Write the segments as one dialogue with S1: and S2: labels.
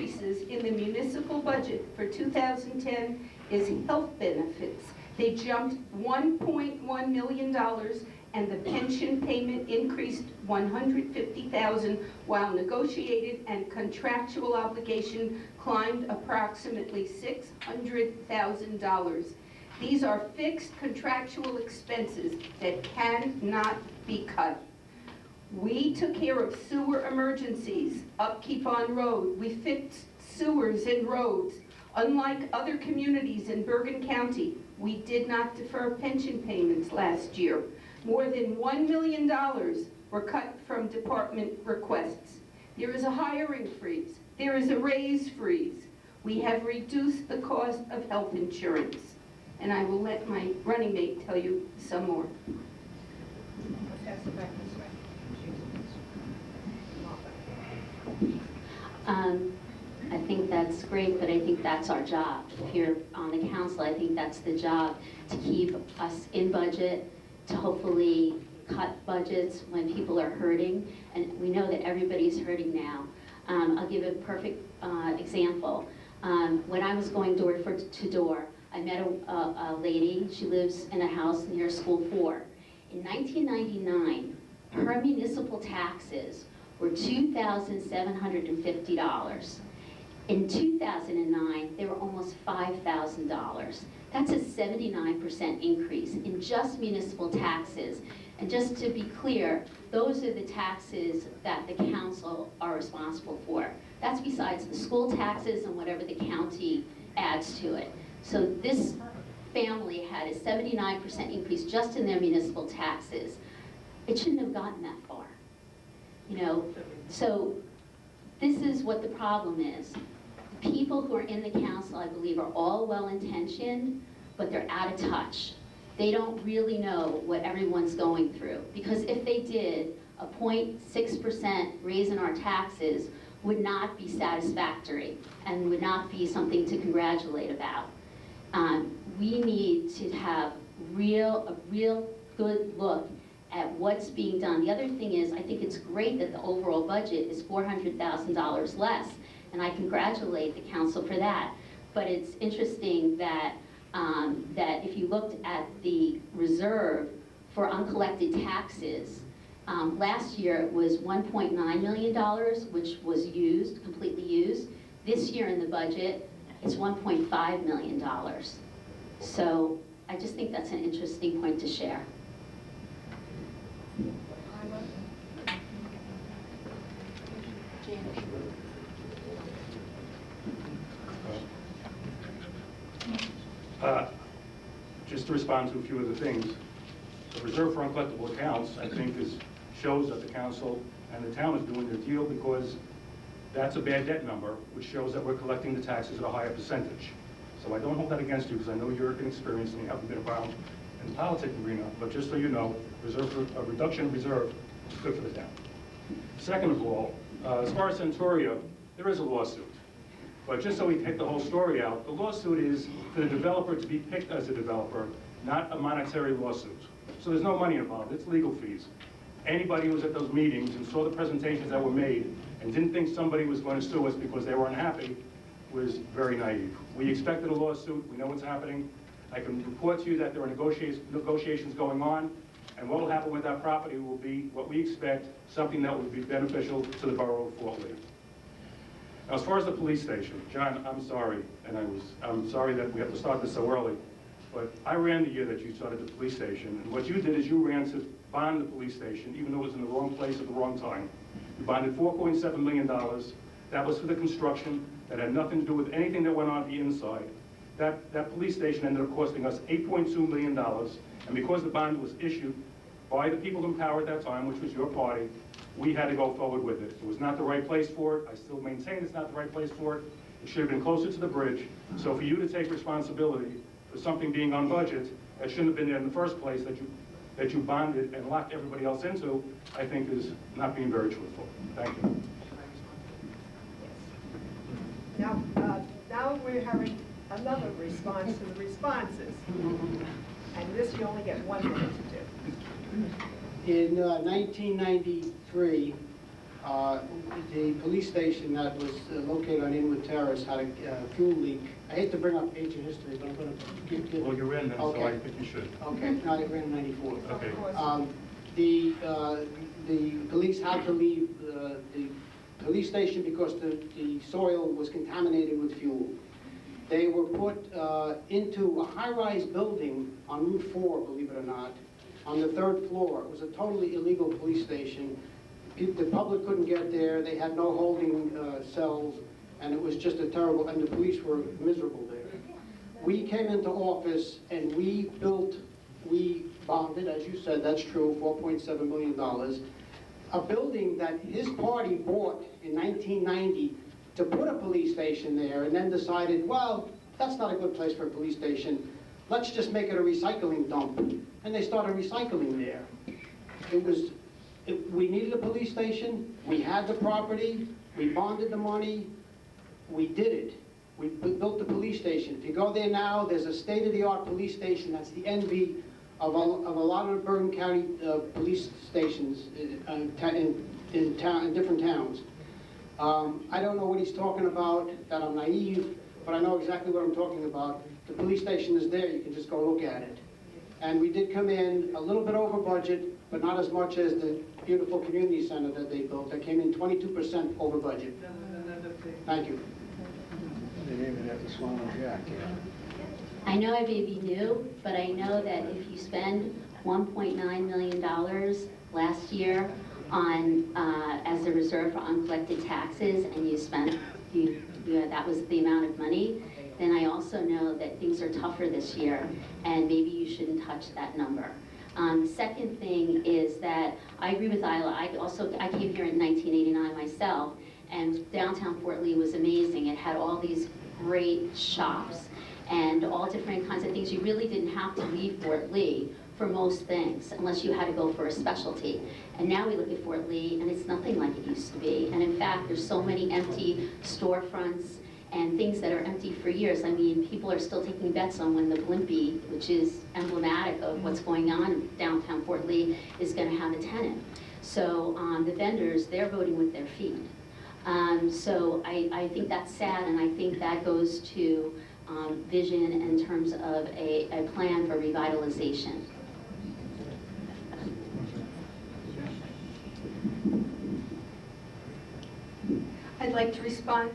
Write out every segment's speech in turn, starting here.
S1: increases in the municipal budget for 2010 is health benefits. They jumped $1.1 million, and the pension payment increased $150,000, while negotiated and contractual obligation climbed approximately $600,000. These are fixed contractual expenses that cannot be cut. We took care of sewer emergencies, upkeep on road. We fixed sewers and roads. Unlike other communities in Bergen County, we did not defer pension payments last year. More than $1 million were cut from department requests. There is a hiring freeze. There is a raise freeze. We have reduced the cost of health insurance. And I will let my running mate tell you some more.
S2: I'll pass it back this way.
S3: I think that's great, but I think that's our job. If you're on the council, I think that's the job, to keep us in budget, to hopefully cut budgets when people are hurting. And we know that everybody's hurting now. I'll give a perfect example. When I was going door to door, I met a lady. She lives in a house near School 4. In 1999, her municipal taxes were $2,750. In 2009, they were almost $5,000. That's a 79% increase in just municipal taxes. And just to be clear, those are the taxes that the council are responsible for. That's besides the school taxes and whatever the county adds to it. So this family had a 79% increase just in their municipal taxes. It shouldn't have gotten that far. You know, so this is what the problem is. The people who are in the council, I believe, are all well-intentioned, but they're out of touch. They don't really know what everyone's going through. Because if they did, a 0.6% raise in our taxes would not be satisfactory and would not be something to congratulate about. We need to have a real good look at what's being done. The other thing is, I think it's great that the overall budget is $400,000 less, and I congratulate the council for that. But it's interesting that that if you looked at the reserve for uncollected taxes, last year it was $1.9 million, which was used, completely used. This year in the budget, it's $1.5 million. So I just think that's an interesting point to share.
S4: Just to respond to a few of the things, the reserve for uncollectible accounts, I think, shows that the council and the town is doing their deal, because that's a bad debt number, which shows that we're collecting the taxes at a higher percentage. So I don't hold that against you, because I know you're inexperienced and you haven't been around in the politics arena, but just so you know, a reduction of reserve is good for the town. Second of all, as far as Centuria, there is a lawsuit. But just so we take the whole story out, the lawsuit is for the developer to be picked as a developer, not a monetary lawsuit. So there's no money involved, it's legal fees. Anybody who was at those meetings and saw the presentations that were made and didn't think somebody was going to sue us because they were unhappy was very naive. We expected a lawsuit, we know what's happening. I can report to you that there are negotiations going on, and what will happen with that property will be what we expect, something that will be beneficial to the borough of Fort Lee. Now, as far as the police station, John, I'm sorry, and I'm sorry that we have to start this so early, but I ran the year that you started the police station, and what you did is you ran to bond the police station, even though it was in the wrong place at the wrong time. You bonded $4.7 million. That was for the construction. That had nothing to do with anything that went on the inside. That police station ended up costing us $8.2 million, and because the bond was issued by the people in power at that time, which was your party, we had to go forward with it. It was not the right place for it. I still maintain it's not the right place for it. It should have been closer to the bridge. So for you to take responsibility for something being on budget that shouldn't have been there in the first place, that you bonded and locked everybody else into, I think is not being very truthful. Thank you.
S2: Now we're having another response to the responses. And this you only get 1 minute to do.
S5: In 1993, The police station that was located on Inwood Terrace had a fuel leak. I hate to bring up ancient history, but I'm going to give...
S4: Well, you're in then, so I
S5: Okay.
S4: think you should.
S5: Okay, no, I ran in 94.
S4: Okay.
S5: The police had to leave the police station because the soil was contaminated with fuel. They were put into a high-rise building on Route 4, believe it or not, on the 3rd floor. It was a totally illegal police station. The public couldn't get there. They had no holding cells, and it was just a terrible, and the police were miserable there. We came into office and we bonded, as you said, that's true, $4.7 million, a building that his party bought in 1990 to put a police station there, and then decided, well, that's not a good place for a police station. Let's just make it a recycling dump. And they started recycling there. We needed a police station. We had the property. We bonded the money. We did it. We built the police station. If you go there now, there's a state-of-the-art police station. That's the envy of a lot of Bergen County police stations in different towns. I don't know what he's talking about, that I'm naive, but I know exactly what I'm talking about. The police station is there. You can just go look at it. And we did come in a little bit over budget, but not as much as the beautiful community center that they built. That came in 22% over budget. Thank you.
S6: They didn't even have to swallow Jack, yeah.
S3: I know I may be new, but I know that if you spend $1.9 million last year on, as a reserve for uncollected taxes, and you spent, that was the amount of money, then I also know that things are tougher this year, and maybe you shouldn't touch that number. The second thing is that I agree with Isla. I came here in 1989 myself, and downtown Fort Lee was amazing. It had all these great shops and all different kinds of things. You really didn't have to leave Fort Lee for most things, unless you had to go for a specialty. And now we look at Fort Lee, and it's nothing like it used to be. And in fact, there's so many empty storefronts and things that are empty for years. I mean, people are still taking bets on when the Blimpie, which is emblematic of what's going on in downtown Fort Lee, is going to have a tenant. So the vendors, they're voting with their feet. So I think that's sad, and I think that goes to vision in terms of a plan for revitalization.
S1: I'd like to respond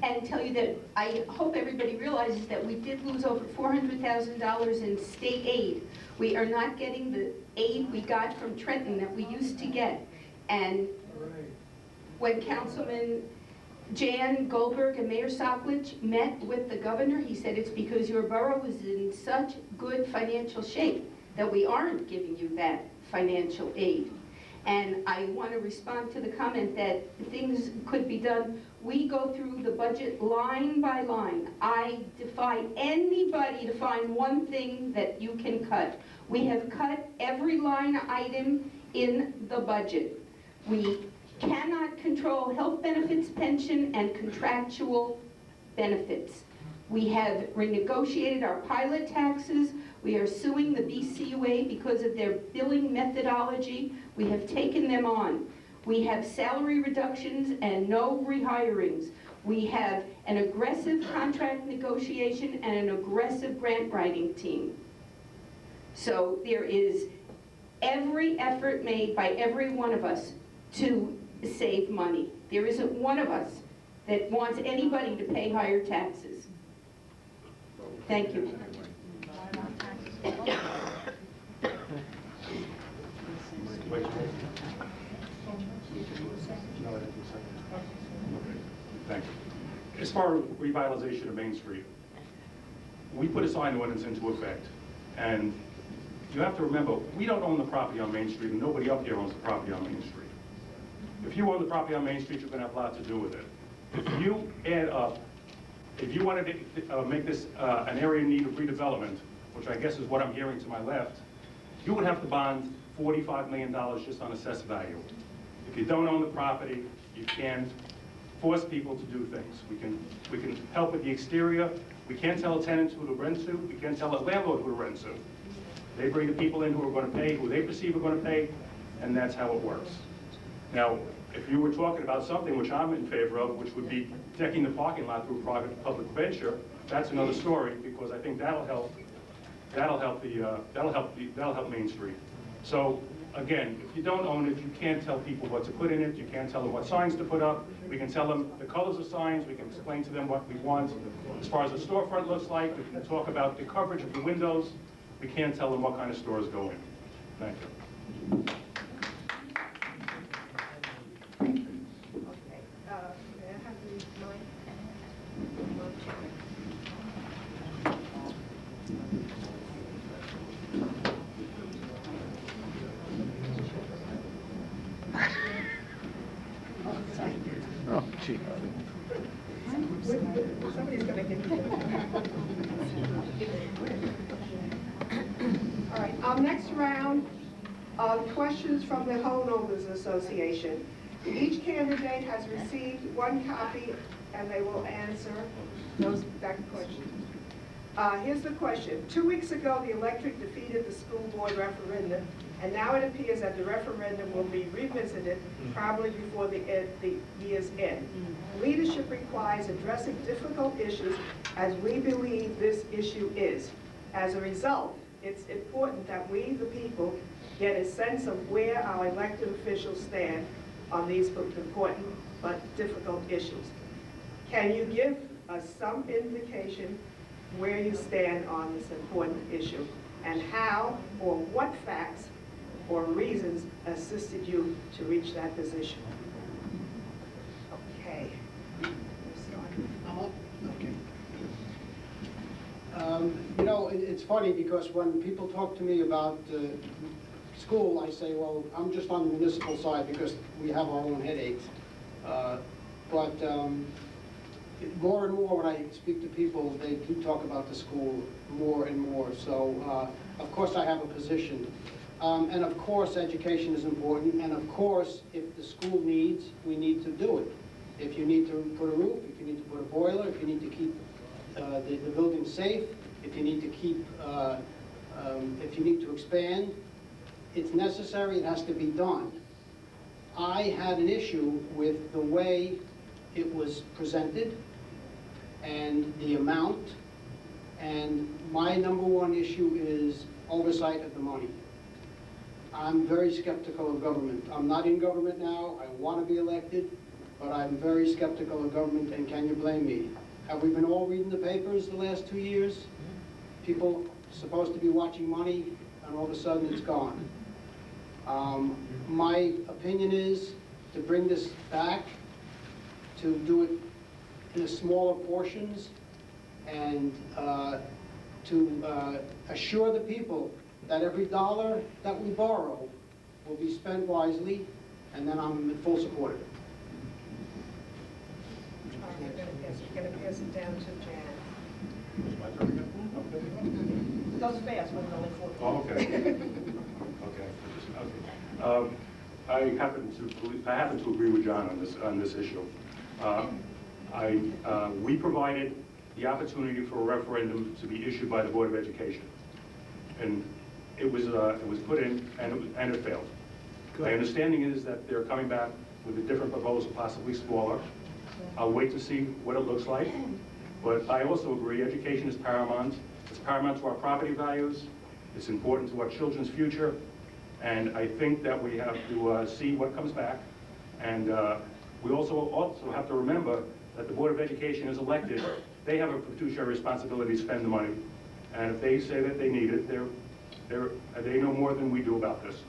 S1: and tell you that I hope everybody realizes that we did lose over $400,000 in state aid. We are not getting the aid we got from Trenton that we used to get. And when Councilman Jan Goldberg and Mayor Sockledge met with the governor, he said it's because your borough was in such good financial shape that we aren't giving you that financial aid. And I want to respond to the comment that things could be done. We go through the budget line by line. I defy anybody to find one thing that you can cut. We have cut every line item in the budget. We cannot control health benefits, pension, and contractual benefits. We have renegotiated our pilot taxes. We are suing the BCUA because of their billing methodology. We have taken them on. We have salary reductions and no rehirings. We have an aggressive contract negotiation and an aggressive grant writing team. So there is every effort made by every one of us to save money. There isn't one of us that wants anybody to pay higher taxes. Thank you.
S4: Wait. No, I didn't do a second. Okay, thank you. As far as revitalization of Main Street, we put a sign ordinance into effect, and you have to remember, we don't own the property on Main Street, and nobody up here owns the property on Main Street. If you own the property on Main Street, you're going to have a lot to do with it. If you add up, if you wanted to make this an area in need of redevelopment, which I guess is what I'm hearing to my left, you would have to bond $45 million just on assessed value. If you don't own the property, you can't force people to do things. We can help with the exterior. We can't tell a tenant who to rent to. We can't tell a landlord who to rent to. They bring the people in who are going to pay, who they perceive are going to pay, and that's how it works. Now, If you were talking about something which I'm in favor of, which would be decking the parking lot through public venture, that's another story, because I think that'll help Main Street. So again, if you don't own it, you can't tell people what to put in it, you can't tell them what signs to put up, we can tell them the colors of signs, we can explain to them what we want. As far as the storefront looks like, we can talk about the coverage of the windows, we can't tell them what kind of stores go in. Thank you.
S2: Okay, may I have the mic?
S6: Oh, gee.
S2: Somebody's gonna give me. All right, our next round of questions from the Homeowners Association. Each candidate has received one copy, and they will answer that question. Here's the question. 2 weeks ago, the electorate defeated the school board referendum, and now it appears that the referendum will be revisited probably before the year's end. Leadership requires addressing difficult issues, as we believe this issue is. As a result, it's important that we, the people, get a sense of where our elected officials stand on these important but difficult issues. Can you give us some indication where you stand on this important issue, and how or what facts or reasons assisted you to reach that position? Okay.
S5: I'm up? Okay. You know, it's funny because when people talk to me about school, I say, well, I'm just on the municipal side because we have our own headaches. But more and more when I speak to people, they do talk about the school more and more. So, of course, I have a position. And of course, education is important. And of course, if the school needs, we need to do it. If you need to put a roof, if you need to put a boiler, if you need to keep the building safe, if you need to keep, if you need to expand, it's necessary, it has to be done. I had an issue with the way it was presented and the amount, and my number one issue is oversight of the money. I'm very skeptical of government. I'm not in government now, I want to be elected, but I'm very skeptical of government, and can you blame me? Have we been all reading the papers the last 2 years? People supposed to be watching money, and all of a sudden it's gone. My opinion is to bring this back, to do it in smaller portions, and to assure the people that every dollar that we borrow will be spent wisely, and then I'm in full support of it.
S2: We're going to pass it down to Jan.
S4: My turn again?
S2: It goes fast when there's only 14.
S4: Oh, okay. Okay. I happen to agree with John on this issue. We provided the opportunity for a referendum to be issued by the Board of Education, and it was put in and it failed. My understanding is that they're coming back with a different proposal, possibly smaller. I'll wait to see what it looks like, but I also agree education is paramount. It's paramount to our property values. It's important to our children's future. And I think that we have to see what comes back. And we also have to remember that the Board of Education is elected. They have a fiduciary responsibility to spend the money. And if they say that they need it, they know more than we do about this.